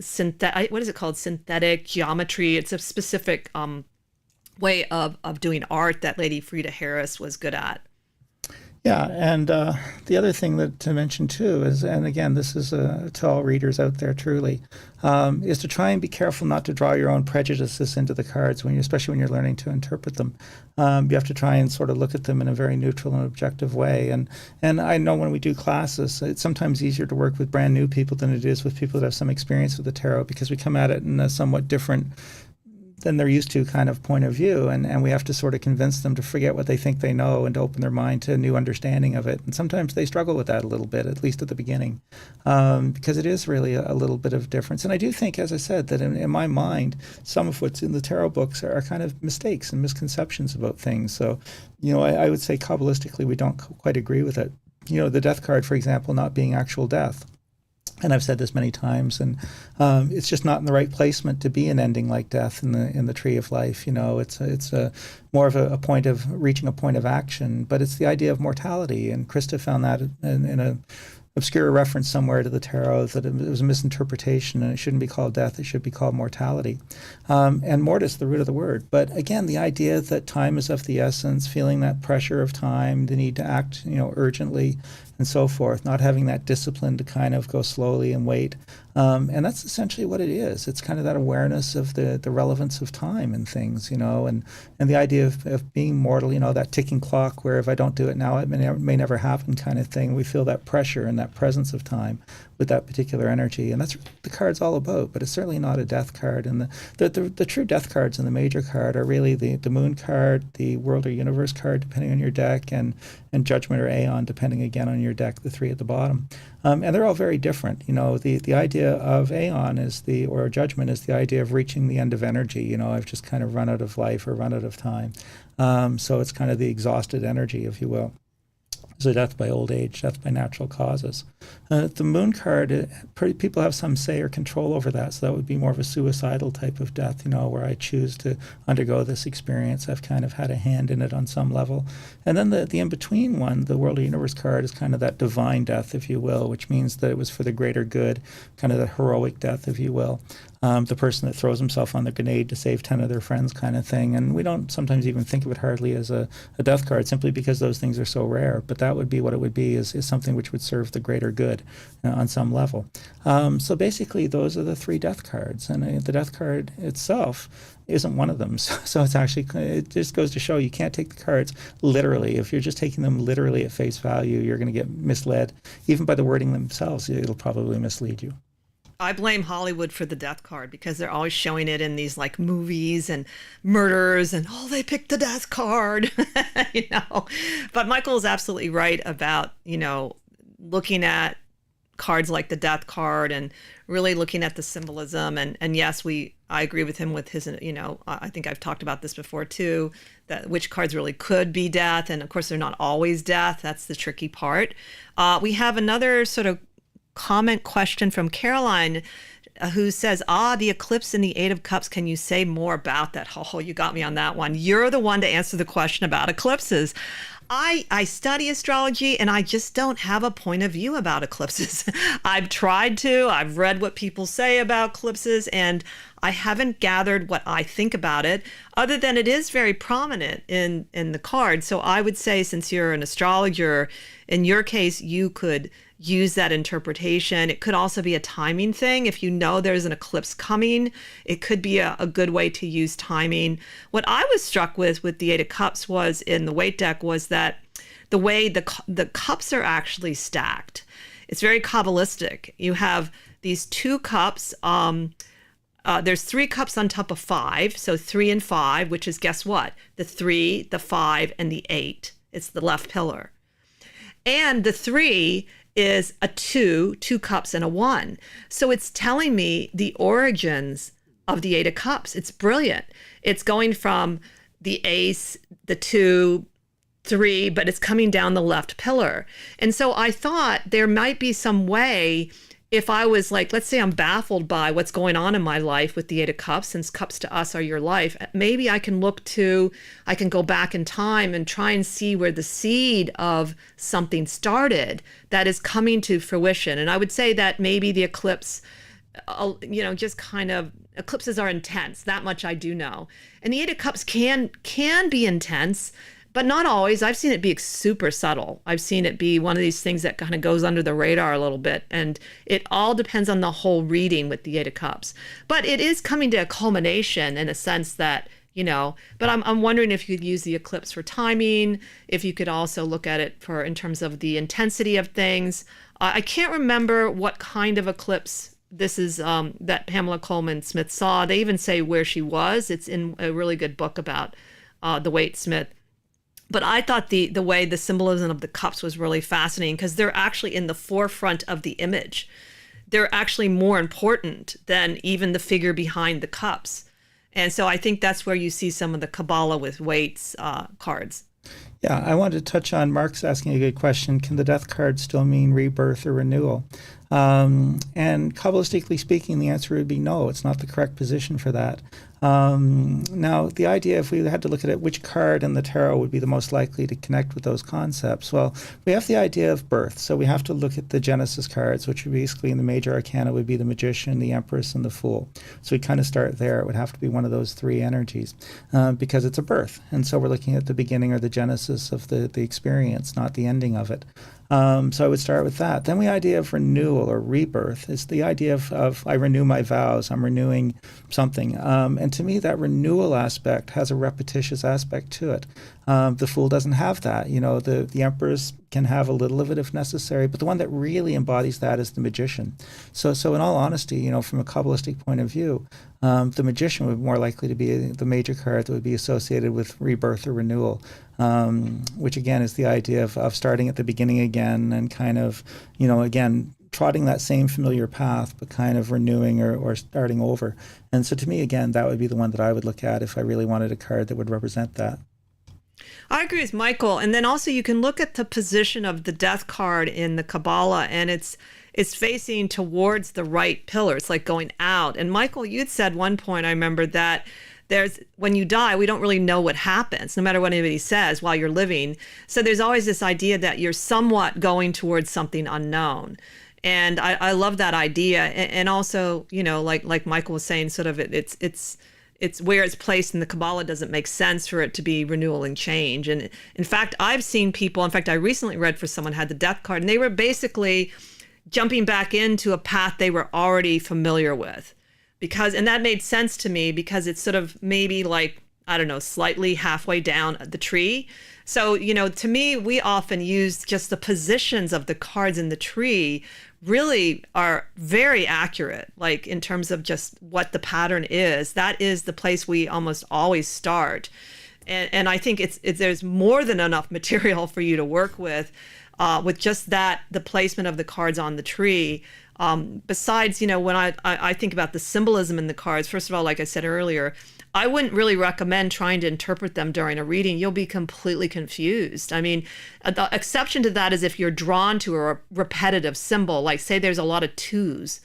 synthetic, what is it called? Synthetic geometry. It's a specific way of doing art that Lady Frida Harris was good at. Yeah, and the other thing to mention too is, and again, this is to all readers out there truly, is to try and be careful not to draw your own prejudices into the cards, especially when you're learning to interpret them. You have to try and sort of look at them in a very neutral and objective way. And I know when we do classes, it's sometimes easier to work with brand new people than it is with people that have some experience with the tarot, because we come at it in a somewhat different than they're used to kind of point of view, and we have to sort of convince them to forget what they think they know and to open their mind to a new understanding of it. And sometimes they struggle with that a little bit, at least at the beginning, because it is really a little bit of difference. And I do think, as I said, that in my mind, some of what's in the tarot books are kind of mistakes and misconceptions about things. So, I would say Kabbalistically we don't quite agree with it. The death card, for example, not being actual death. And I've said this many times, and it's just not in the right placement to be an ending like death in the tree of life. It's a more of a point of reaching a point of action, but it's the idea of mortality. And Krista found that in a obscure reference somewhere to the tarot, that it was a misinterpretation and it shouldn't be called death, it should be called mortality. And mortis, the root of the word. But again, the idea that time is of the essence, feeling that pressure of time, the need to act, urgently, and so forth, not having that discipline to kind of go slowly and wait. And that's essentially what it is. It's kind of that awareness of the relevance of time and things, and the idea of being mortal, that ticking clock where if I don't do it now, it may never happen kind of thing. We feel that pressure and that presence of time with that particular energy. And that's what the card's all about, but it's certainly not a death card. And the true death cards in the major card are really the moon card, the world or universe card, depending on your deck, and judgment or aeon, depending again on your deck, the three at the bottom. And they're all very different. The idea of aeon or judgment is the idea of reaching the end of energy. I've just kind of run out of life or run out of time. So it's kind of the exhausted energy, if you will. So death by old age, death by natural causes. The moon card, people have some say or control over that, so that would be more of a suicidal type of death, where I choose to undergo this experience. I've kind of had a hand in it on some level. And then the in-between one, the world or universe card, is kind of that divine death, if you will, which means that it was for the greater good, kind of the heroic death, if you will. The person that throws himself on the grenade to save 10 of their friends kind of thing. And we don't sometimes even think of it hardly as a death card, simply because those things are so rare. But that would be what it would be, is something which would serve the greater good on some level. So basically, those are the three death cards. And the death card itself isn't one of them. So it just goes to show you can't take the cards literally. If you're just taking them literally at face value, you're going to get misled. Even by the wording themselves, it'll probably mislead you. I blame Hollywood for the death card, because they're always showing it in these like movies and murders and, they picked the death card, But Michael is absolutely right about, looking at cards like the death card and really looking at the symbolism. And yes, I agree with him with his, I think I've talked about this before too, that which cards really could be death. And of course, they're not always death. That's the tricky part. We have another sort of comment question from Caroline. who says, the eclipse in the Eight of Cups. Can you say more about that? Oh, you got me on that one. You're the one to answer the question about eclipses. I study astrology and I just don't have a point of view about eclipses. I've tried to, I've read what people say about eclipses, and I haven't gathered what I think about it, other than it is very prominent in the card. So I would say, since you're an astrologer, in your case, you could use that interpretation. It could also be a timing thing. If you know there's an eclipse coming, it could be a good way to use timing. What I was struck with the Eight of Cups was in the weight deck was that the way the cups are actually stacked. It's very Kabbalistic. You have these two cups. There's three cups on top of five. So 3 and 5, which is, guess what? The 3, the 5, and the 8. It's the left pillar. And the 3 is a 2 cups and a 1. So it's telling me the origins of the Eight of Cups. It's brilliant. It's going from the ace, the 2, 3, but it's coming down the left pillar. And so I thought there might be some way, if I was like, let's say I'm baffled by what's going on in my life with the Eight of Cups, since cups to us are your life, maybe I can go back in time and try and see where the seed of something started that is coming to fruition. And I would say that maybe the eclipse, just kind of, eclipses are intense. That much I do know. And the Eight of Cups can be intense, but not always. I've seen it be super subtle. I've seen it be one of these things that kind of goes under the radar a little bit. And it all depends on the whole reading with the Eight of Cups. But it is coming to a culmination in a sense that, but I'm wondering if you could use the eclipse for timing, if you could also look at it in terms of the intensity of things. I can't remember what kind of eclipse this is that Pamela Coleman Smith saw. They even say where she was. It's in a really good book about the Waite Smith. But I thought the way the symbolism of the cups was really fascinating, because they're actually in the forefront of the image. They're actually more important than even the figure behind the cups. And so I think that's where you see some of the Kabbalah with Waite's cards. Yeah, I wanted to touch on Mark's asking a good question. Can the death card still mean rebirth or renewal? And Kabbalistically speaking, the answer would be no. It's not the correct position for that. Now, the idea, if we had to look at it, which card in the tarot would be the most likely to connect with those concepts? Well, we have the idea of birth. So we have to look at the Genesis cards, which would basically in the major arcana would be the Magician, the Empress, and the Fool. So we kind of start there. It would have to be one of those three energies because it's a birth. And so we're looking at the beginning or the genesis of the experience, not the ending of it. So I would start with that. Then the idea of renewal or rebirth is the idea of I renew my vows, I'm renewing something. And to me, that renewal aspect has a repetitious aspect to it. The Fool doesn't have that. The Empress can have a little of it if necessary, but the one that really embodies that is the Magician. So in all honesty, from a Kabbalistic point of view, the Magician would be more likely to be the major card that would be associated with rebirth or renewal, which again is the idea of starting at the beginning again and kind of, again, trotting that same familiar path, but kind of renewing or starting over. And so to me, again, that would be the one that I would look at if I really wanted a card that would represent that. I agree with Michael. And then also you can look at the position of the death card in the Kabbalah, and it's facing towards the right pillar. It's like going out. And Michael, you'd said one point, I remember, that when you die, we don't really know what happens, no matter what anybody says while you're living. So there's always this idea that you're somewhat going towards something unknown. And I love that idea. And also, like Michael was saying, sort of it's where it's placed in the Kabbalah doesn't make sense for it to be renewal and change. And in fact, I've seen people, I recently read for someone had the death card, and they were basically jumping back into a path they were already familiar with. And that made sense to me because it's sort of maybe like, I don't know, slightly halfway down the tree. So, to me, we often use just the positions of the cards in the tree really are very accurate, like in terms of just what the pattern is. That is the place we almost always start. And I think there's more than enough material for you to work with just that, the placement of the cards on the tree. Besides, when I think about the symbolism in the cards, first of all, like I said earlier, I wouldn't really recommend trying to interpret them during a reading. You'll be completely confused. I mean, the exception to that is if you're drawn to a repetitive symbol, like say there's a lot of 2s,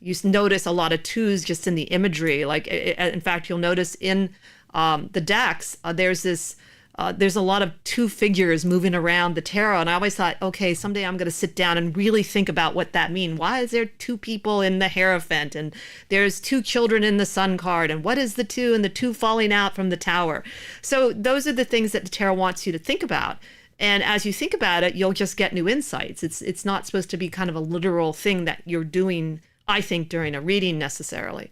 you notice a lot of twos just in the imagery. Like, in fact, you'll notice in the decks, there's a lot of two figures moving around the tarot. And I always thought, okay, someday I'm going to sit down and really think about what that means. Why is there two people in the Hierophant? And there's two children in the Sun card. And what is the two and the two falling out from the Tower? So those are the things that the tarot wants you to think about. And as you think about it, you'll just get new insights. It's not supposed to be kind of a literal thing that you're doing, I think, during a reading necessarily.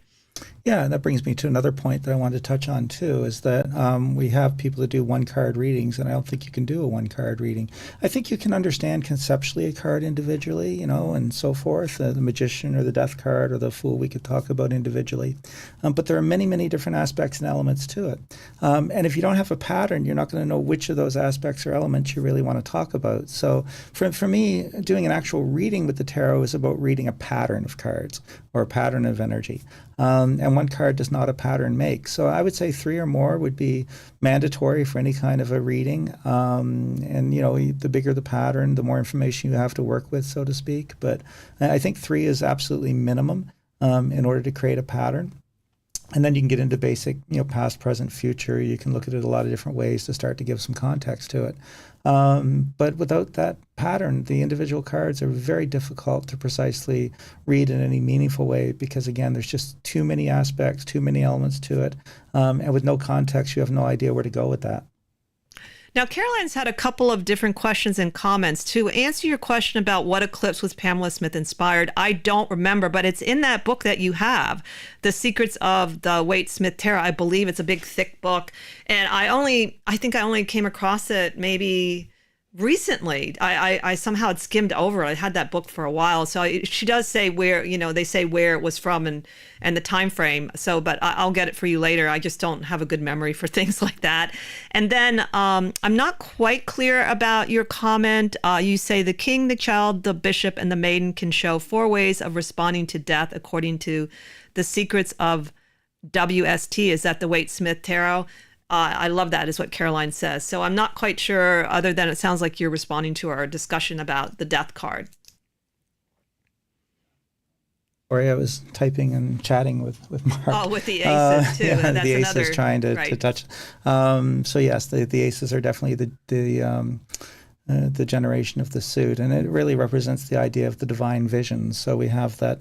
Yeah, and that brings me to another point that I wanted to touch on too, is that we have people that do one-card readings, and I don't think you can do a one-card reading. I think you can understand conceptually a card individually, and so forth. The Magician or the Death card or the Fool we could talk about individually. But there are many, many different aspects and elements to it. And if you don't have a pattern, you're not going to know which of those aspects or elements you really want to talk about. So for me, doing an actual reading with the tarot is about reading a pattern of cards or a pattern of energy. And one card does not a pattern make. So I would say 3 or more would be mandatory for any kind of a reading. And, the bigger the pattern, the more information you have to work with, so to speak. But I think 3 is absolutely minimum in order to create a pattern. And then you can get into basic, past, present, future. You can look at it a lot of different ways to start to give some context to it. But without that pattern, the individual cards are very difficult to precisely read in any meaningful way because, again, there's just too many aspects, too many elements to it. And with no context, you have no idea where to go with that. Now, Caroline's had a couple of different questions and comments. To answer your question about what eclipse was Pamela Smith inspired, I don't remember, but it's in that book that you have, The Secrets of the Waite Smith Tarot. I believe it's a big, thick book. And I think I only came across it maybe recently. I somehow had skimmed over it. I had that book for a while. So she does say where, they say where it was from and the time frame. So, but I'll get it for you later. I just don't have a good memory for things like that. And then I'm not quite clear about your comment. You say the king, the child, the bishop, and the maiden can show 4 ways of responding to death according to The Secrets of WST. Is that the Waite Smith Tarot? I love that, is what Caroline says. So I'm not quite sure, other than it sounds like you're responding to our discussion about the death card. Sorry, I was typing and chatting with Mark. Oh, with the aces too. Yeah, That's the aces another, trying to right. touch. So yes, the aces are definitely the generation of the suit, and it really represents the idea of the divine vision. So we have that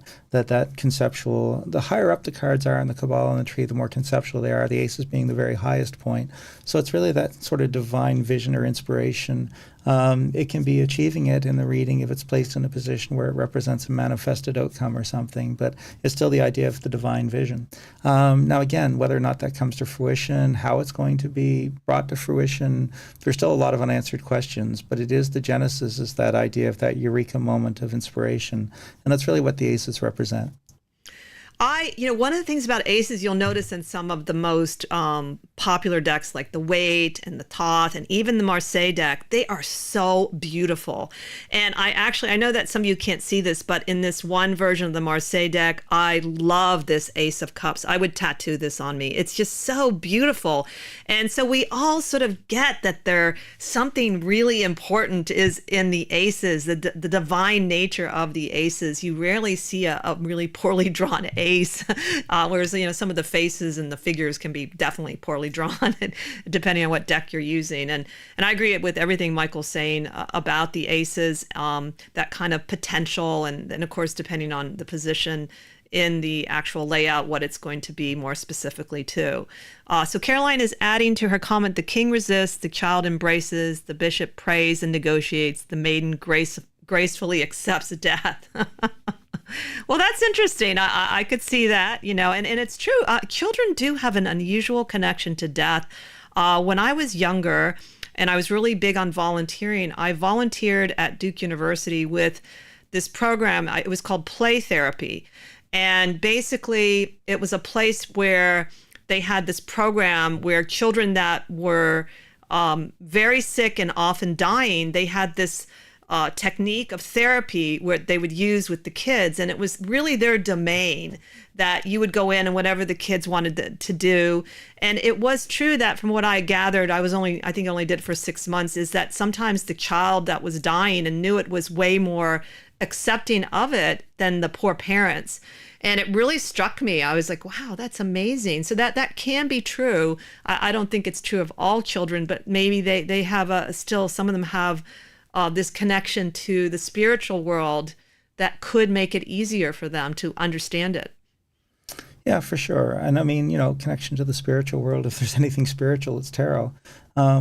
conceptual. The higher up the cards are in the Kabbalah and the tree, the more conceptual they are. The aces being the very highest point. So it's really that sort of divine vision or inspiration. It can be achieving it in the reading if it's placed in a position where it represents a manifested outcome or something, but it's still the idea of the divine vision. Now, again, whether or not that comes to fruition, how it's going to be brought to fruition, there's still a lot of unanswered questions, but it is the genesis, is that idea of that eureka moment of inspiration, and that's really what the aces represent. One of the things about aces you'll notice in some of the most popular decks, like the Waite and the Thoth and even the Marseille deck, they are so beautiful. And I know that some of you can't see this, but in this one version of the Marseille deck, I love this Ace of Cups. I would tattoo this on me. It's just so beautiful. And so we all sort of get that there's something really important is in the aces, the divine nature of the aces. You rarely see a really poorly drawn ace. Whereas some of the faces and the figures can be definitely poorly drawn depending on what deck you're using. And I agree with everything Michael's saying about the aces, that kind of potential, and of course depending on the position in the actual layout, what it's going to be more specifically too. So Caroline is adding to her comment: the king resists, the child embraces, the bishop prays and negotiates, the maiden gracefully accepts death. Well, that's interesting. I could see that, and it's true. Children do have an unusual connection to death. When I was younger and I was really big on volunteering, I volunteered at Duke University with this program. It was called Play Therapy. And basically, it was a place where they had this program where children that were very sick and often dying, they had this technique of therapy where they would use with the kids, and it was really their domain that you would go in and whatever the kids wanted to do. And it was true that from what I gathered, I think I only did it for 6 months, is that sometimes the child that was dying and knew it was way more accepting of it than the poor parents. And it really struck me. I was like, wow, that's amazing. So that can be true. I don't think it's true of all children, but maybe they have still, some of them have this connection to the spiritual world that could make it easier for them to understand it. Yeah, for sure. And I mean, connection to the spiritual world, if there's anything spiritual, it's tarot,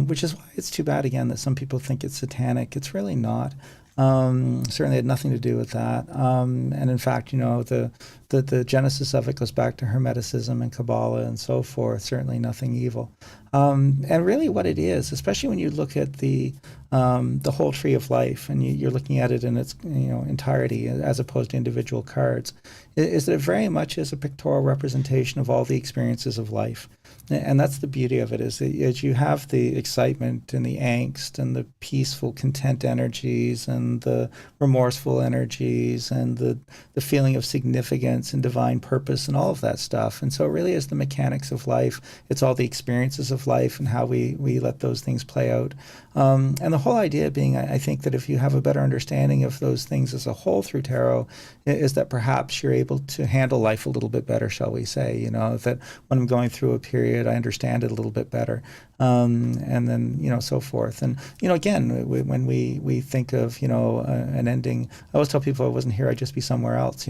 which is why it's too bad, again, that some people think it's satanic. It's really not. Certainly had nothing to do with that. And in fact, the genesis of it goes back to Hermeticism and Kabbalah and so forth, certainly nothing evil. And really what it is, especially when you look at the whole tree of life and you're looking at it in its entirety as opposed to individual cards, is that it very much is a pictorial representation of all the experiences of life. And that's the beauty of it, is that as you have the excitement and the angst and the peaceful, content energies and the remorseful energies and the feeling of significance and divine purpose and all of that stuff. And so it really is the mechanics of life. It's all the experiences of life and how we let those things play out. And the whole idea being, I think that if you have a better understanding of those things as a whole through tarot, is that perhaps you're able to handle life a little bit better, shall we say, that when I'm going through a period, I understand it a little bit better. And then, so forth. And, again, when we think of, an ending, I always tell people I wasn't here, I'd just be somewhere else,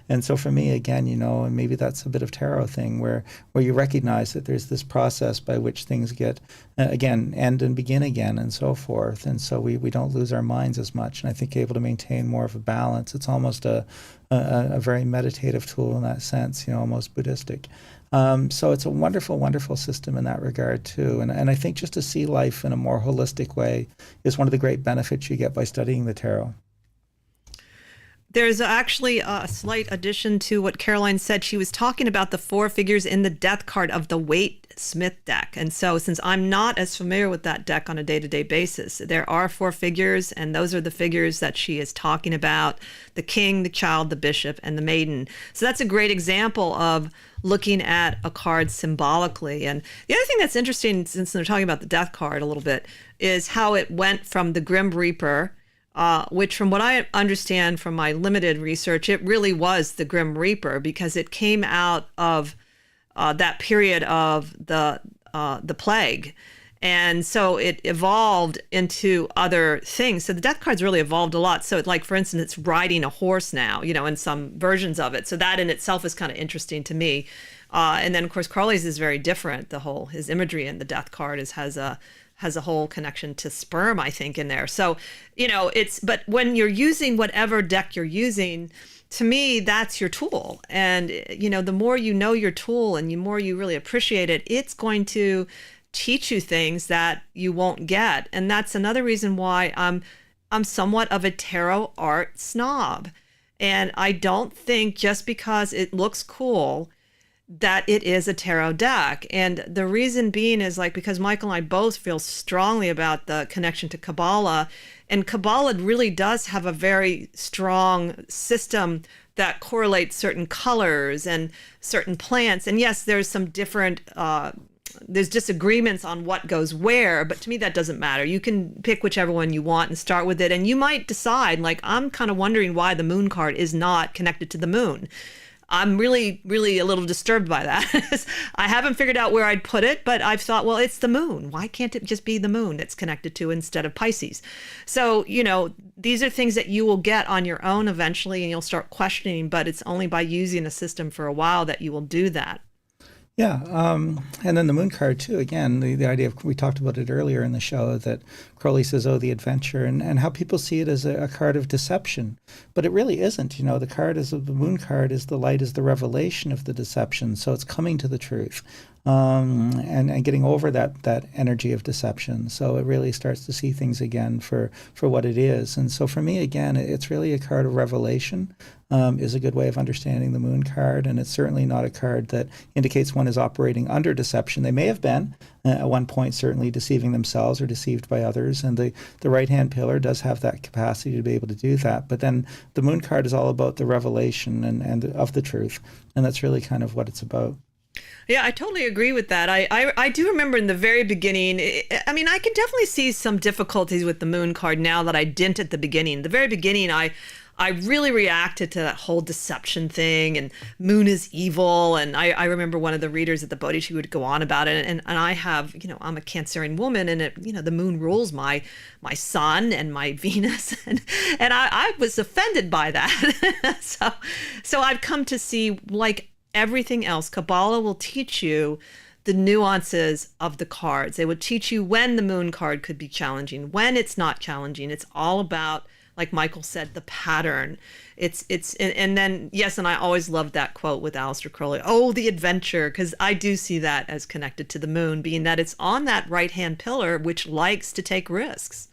and so for me, again, and maybe that's a bit of tarot thing where you recognize that there's this process by which things get, again, end and begin again and so forth. And so we don't lose our minds as much. And I think able to maintain more of a balance. It's almost a very meditative tool in that sense, almost Buddhistic. So it's a wonderful, wonderful system in that regard too. And I think just to see life in a more holistic way is one of the great benefits you get by studying the tarot. There's actually a slight addition to what Caroline said. She was talking about the 4 figures in the death card of the Waite Smith deck. And so since I'm not as familiar with that deck on a day-to-day basis, there are 4 figures, and those are the figures that she is talking about: the king, the child, the bishop, and the maiden. So that's a great example of looking at a card symbolically. And the other thing that's interesting, since they're talking about the death card a little bit, is how it went from the Grim Reaper, which from what I understand from my limited research, it really was the Grim Reaper because it came out of that period of the plague. And so it evolved into other things. So the death cards really evolved a lot. So like, for instance, it's riding a horse now, in some versions of it. So that in itself is kind of interesting to me. And then of course, Crowley's is very different. His imagery in the death card has a whole connection to sperm, I think, in there. So, but when you're using whatever deck you're using, to me, that's your tool. And, the more you know your tool and the more you really appreciate it, it's going to teach you things that you won't get. And that's another reason why I'm somewhat of a tarot art snob. And I don't think just because it looks cool that it is a tarot deck. And the reason being is because Michael and I both feel strongly about the connection to Kabbalah, and Kabbalah really does have a very strong system that correlates certain colors and certain plants. And yes, there's some different, there's disagreements on what goes where, but to me that doesn't matter. You can pick whichever one you want and start with it. And you might decide, I'm kind of wondering why the moon card is not connected to the moon. I'm really, really a little disturbed by that. I haven't figured out where I'd put it, but I've thought, well, it's the moon. Why can't it just be the moon it's connected to instead of Pisces? So, these are things that you will get on your own eventually, and you'll start questioning, but it's only by using a system for a while that you will do that. Yeah, and then the moon card too, again, the idea of, we talked about it earlier in the show, that Crowley says, the adventure, and how people see it as a card of deception. But it really isn't. The moon card is the light, is the revelation of the deception. So it's coming to the truth and getting over that energy of deception. So it really starts to see things again for what it is. And so for me, again, it's really a card of revelation. Is a good way of understanding the moon card, and it's certainly not a card that indicates one is operating under deception. They may have been at one point certainly deceiving themselves or deceived by others, and the right-hand pillar does have that capacity to be able to do that. But then the moon card is all about the revelation and of the truth, and that's really kind of what it's about. Yeah, I totally agree with that. I do remember in the very beginning, I can definitely see some difficulties with the moon card now that I didn't at the beginning. The very beginning, I really reacted to that whole deception thing and moon is evil. And I remember one of the readers at the Bodhi, she would go on about it. And I have, I'm a Cancerian woman and the moon rules my sun and my Venus. And I was offended by that. So I've come to see, like everything else, Kabbalah will teach you the nuances of the cards. They would teach you when the moon card could be challenging, when it's not challenging. It's all about, like Michael said, the pattern. And then, yes, and I always loved that quote with Aleister Crowley, oh, the adventure, because I do see that as connected to the moon, being that it's on that right-hand pillar, which likes to take risks.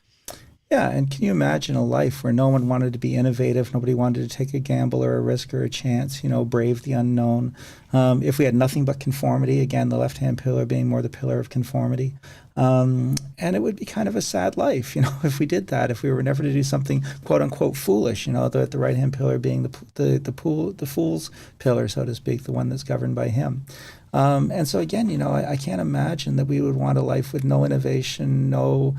Yeah, and can you imagine a life where no one wanted to be innovative, nobody wanted to take a gamble or a risk or a chance, brave the unknown? If we had nothing but conformity, again, the left-hand pillar being more the pillar of conformity, and it would be kind of a sad life, if we did that, if we were never to do something quote-unquote foolish, the right-hand pillar being the fool's pillar, so to speak, the one that's governed by him. And so again, I can't imagine that we would want a life with no innovation, no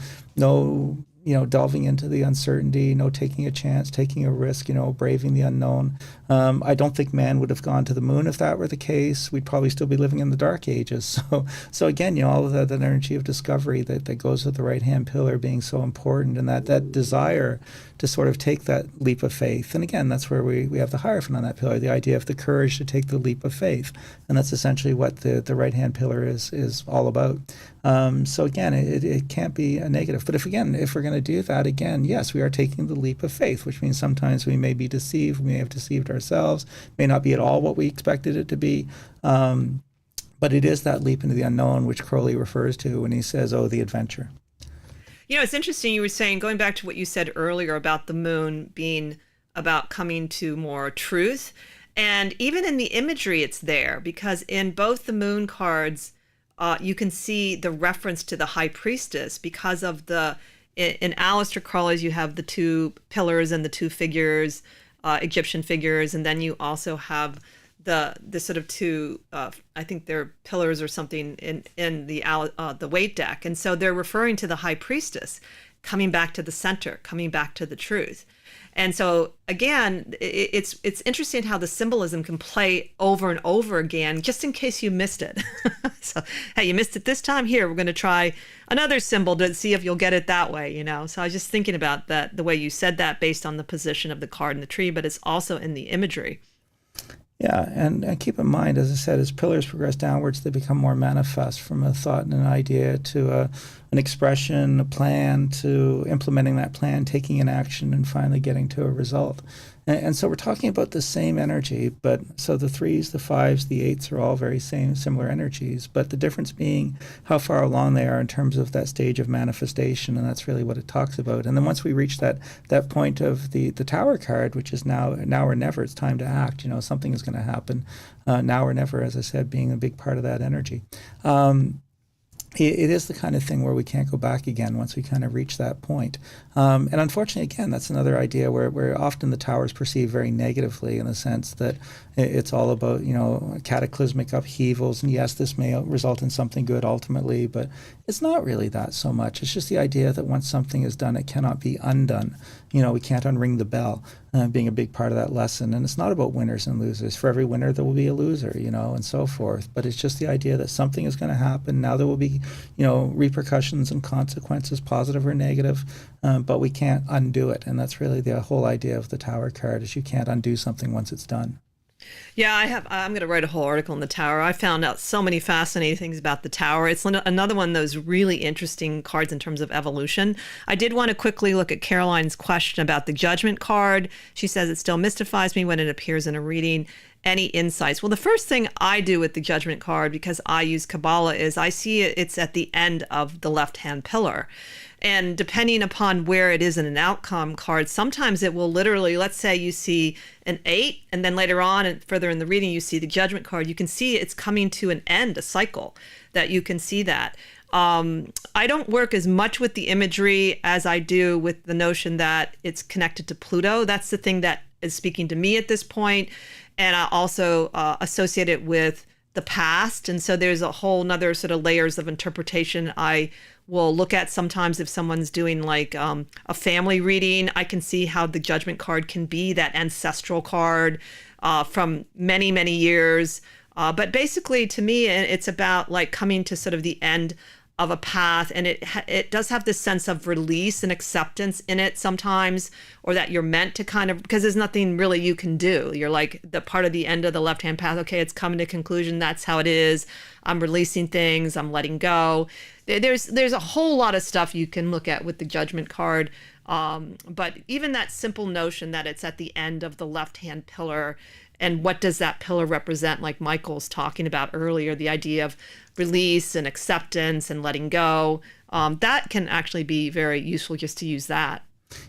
delving into the uncertainty, taking a chance, taking a risk, braving the unknown. I don't think man would have gone to the moon if that were the case. We'd probably still be living in the dark ages. So again, all of that energy of discovery that goes with the right-hand pillar being so important, and that desire to sort of take that leap of faith. And again, that's where we have the Hierophant on that pillar, the idea of the courage to take the leap of faith. And that's essentially what the right-hand pillar is all about. So again, it can't be a negative. But if we're going to do that, again, yes, we are taking the leap of faith, which means sometimes we may be deceived, we may have deceived ourselves, may not be at all what we expected it to be. But it is that leap into the unknown, which Crowley refers to when he says, oh, the adventure. It's interesting you were saying, going back to what you said earlier about the moon being about coming to more truth. And even in the imagery, it's there, because in both the moon cards, you can see the reference to the high priestess because of in Aleister Crowley's, you have the two pillars and the two figures, Egyptian figures, and then you also have the sort of two, I think they're pillars or something in the weight deck. And so they're referring to the high priestess coming back to the center, coming back to the truth. And so again, it's interesting how the symbolism can play over and over again, just in case you missed it. So, hey, you missed it this time. Here, we're going to try another symbol to see if you'll get it that way, So I was just thinking about that, the way you said that based on the position of the card in the tree, but it's also in the imagery. Yeah, and keep in mind, as I said, as pillars progress downwards, they become more manifest, from a thought and an idea to an expression, a plan, to implementing that plan, taking an action, and finally getting to a result. And so we're talking about the same energy, but so the 3s, the 5s, the 8s are all very similar energies, but the difference being how far along they are in terms of that stage of manifestation, and that's really what it talks about. And then once we reach that point of the Tower card, which is now or never, it's time to act. Something is going to happen. Now or never, as I said, being a big part of that energy. It is the kind of thing where we can't go back again once we kind of reach that point. And unfortunately, again, that's another idea where often the Tower is perceived very negatively, in the sense that it's all about, cataclysmic upheavals. And yes, this may result in something good ultimately, but it's not really that so much. It's just the idea that once something is done, it cannot be undone. We can't unring the bell, being a big part of that lesson. And it's not about winners and losers. For every winner, there will be a loser, and so forth. But it's just the idea that something is going to happen. Now there will be, repercussions and consequences, positive or negative, but we can't undo it. And that's really the whole idea of the Tower card, is you can't undo something once it's done. Yeah, I'm going to write a whole article on the Tower. I found out so many fascinating things about the Tower. It's another one of those really interesting cards in terms of evolution. I did want to quickly look at Caroline's question about the Judgment card. She says it still mystifies me when it appears in a reading. Any insights? Well, the first thing I do with the Judgment card, because I use Kabbalah, is I see it's at the end of the left-hand pillar. And depending upon where it is in an outcome card, sometimes it will literally, let's say you see an 8, and then later on and further in the reading, you see the Judgment card. You can see it's coming to an end, a cycle, that you can see that. I don't work as much with the imagery as I do with the notion that it's connected to Pluto. That's the thing that is speaking to me at this point. And I also associate it with the past. And so there's a whole nother sort of layers of interpretation I will look at sometimes if someone's doing like a family reading. I can see how the judgment card can be that ancestral card from many, many years. But basically, to me, it's about like coming to sort of the end of a path, and it does have this sense of release and acceptance in it sometimes, or that you're meant to kind of, because there's nothing really you can do. You're like the part of the end of the left-hand path. Okay, it's coming to conclusion. That's how it is. I'm releasing things. I'm letting go. There's a whole lot of stuff you can look at with the judgment card. But even that simple notion that it's at the end of the left-hand pillar, and what does that pillar represent, like Michael's talking about earlier, the idea of release and acceptance and letting go, that can actually be very useful just to use that.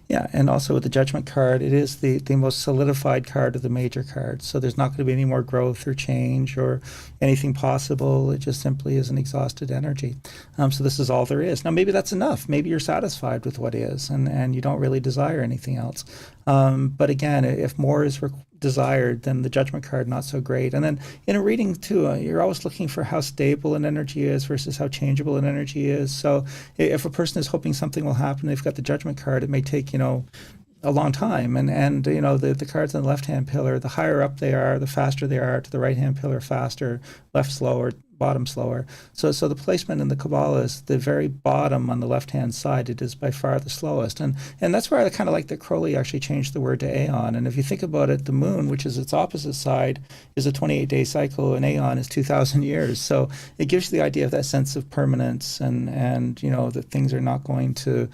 Yeah, and also with the judgment card, it is the most solidified card of the major cards. So there's not going to be any more growth or change or anything possible. It just simply is an exhausted energy. So this is all there is. Now, maybe that's enough. Maybe you're satisfied with what is, and you don't really desire anything else. But again, if more is desired, then the judgment card not so great. And then in a reading too, you're always looking for how stable an energy is versus how changeable an energy is. So if a person is hoping something will happen, they've got the judgment card, it may take a long time. And the cards on the left hand pillar, the higher up they are, the faster they are. To the right hand pillar, faster, left slower, bottom slower. So the placement in the Kabbalah is the very bottom on the left-hand side. It is by far the slowest. And that's where I kind of like that Crowley actually changed the word to aeon. And if you think about it, the moon, which is its opposite side, is a 28-day cycle, and aeon is 2,000 years. So it gives you the idea of that sense of permanence and that things are not going to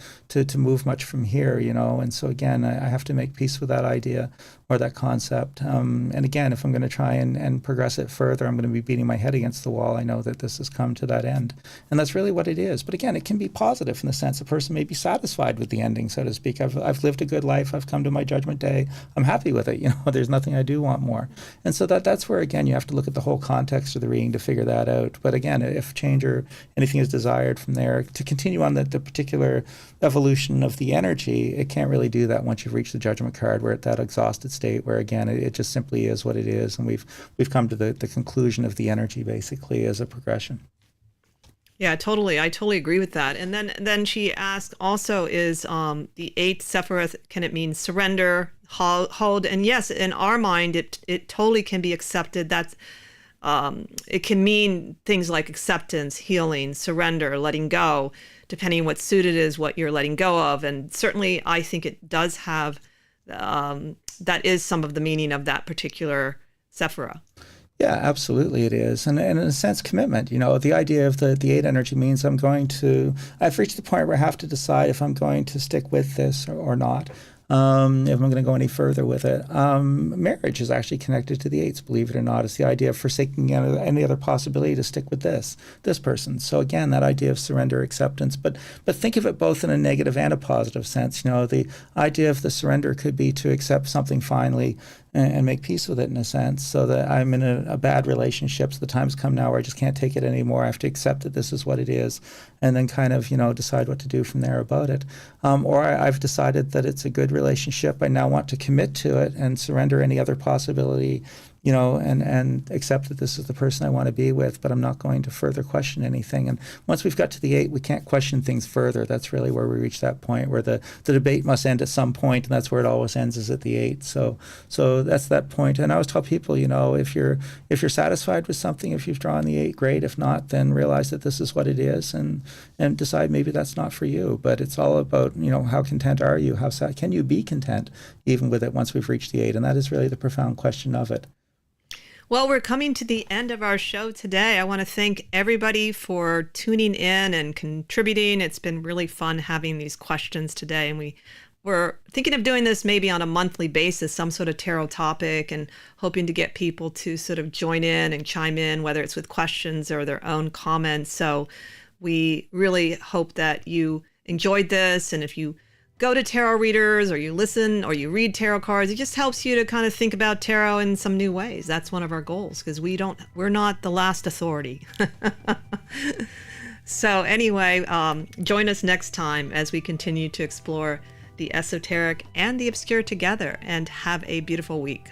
move much from here, And so again, I have to make peace with that idea or that concept. And again, if I'm going to try and progress it further, I'm going to be beating my head against the wall. I know that this has come to that end. And that's really what it is. But again, it can be positive in the sense a person may be satisfied with the ending, so to speak. I've lived a good life. I've come to my judgment day. I'm happy with it. There's nothing I do want more. And so that's where, again, you have to look at the whole context of the reading to figure that out. But again, if change or anything is desired from there, to continue on the particular evolution of the energy, it can't really do that once you've reached the judgment card. We're at that exhausted state where, again, it just simply is what it is. And we've come to the conclusion of the energy, basically, as a progression. Yeah, totally. I totally agree with that. And then she asked also, is the 8th Sephiroth, can it mean surrender, hold? And yes, in our mind, it totally can be accepted. That's it can mean things like acceptance, healing, surrender, letting go, depending on what suit it is, what you're letting go of. And certainly, I think it does have, that is some of the meaning of that particular Sephira. Yeah, absolutely it is. And in a sense, commitment. The idea of the 8 energy means I've reached the point where I have to decide if I'm going to stick with this or not. If I'm going to go any further with it. Marriage is actually connected to the 8s, believe it or not. It's the idea of forsaking any other possibility to stick with this person. So again, that idea of surrender, acceptance, but think of it both in a negative and a positive sense. The idea of the surrender could be to accept something finally and make peace with it in a sense, so that I'm in a bad relationship. So the time's come now where I just can't take it anymore. I have to accept that this is what it is, and then kind of, decide what to do from there about it. Or I've decided that it's a good relationship. I now want to commit to it and surrender any other possibility, and accept that this is the person I want to be with, but I'm not going to further question anything. And once we've got to the 8, we can't question things further. That's really where we reach that point where the debate must end at some point, and that's where it always ends, is at the 8. So that's that point. And I always tell people, if you're satisfied with something, if you've drawn the 8, great. If not, then realize that this is what it is, and decide maybe that's not for you. But it's all about, how content are you? Can you be content even with it once we've reached the 8? And that is really the profound question of it. Well, we're coming to the end of our show today. I want to thank everybody for tuning in and contributing. It's been really fun having these questions today. And we're thinking of doing this maybe on a monthly basis, some sort of tarot topic, and hoping to get people to sort of join in and chime in, whether it's with questions or their own comments. So we really hope that you enjoyed this. And if you go to tarot readers, or you listen, or you read tarot cards, it just helps you to kind of think about tarot in some new ways. That's one of our goals, because we're not the last authority. So anyway, join us next time as we continue to explore the esoteric and the obscure together, and have a beautiful week.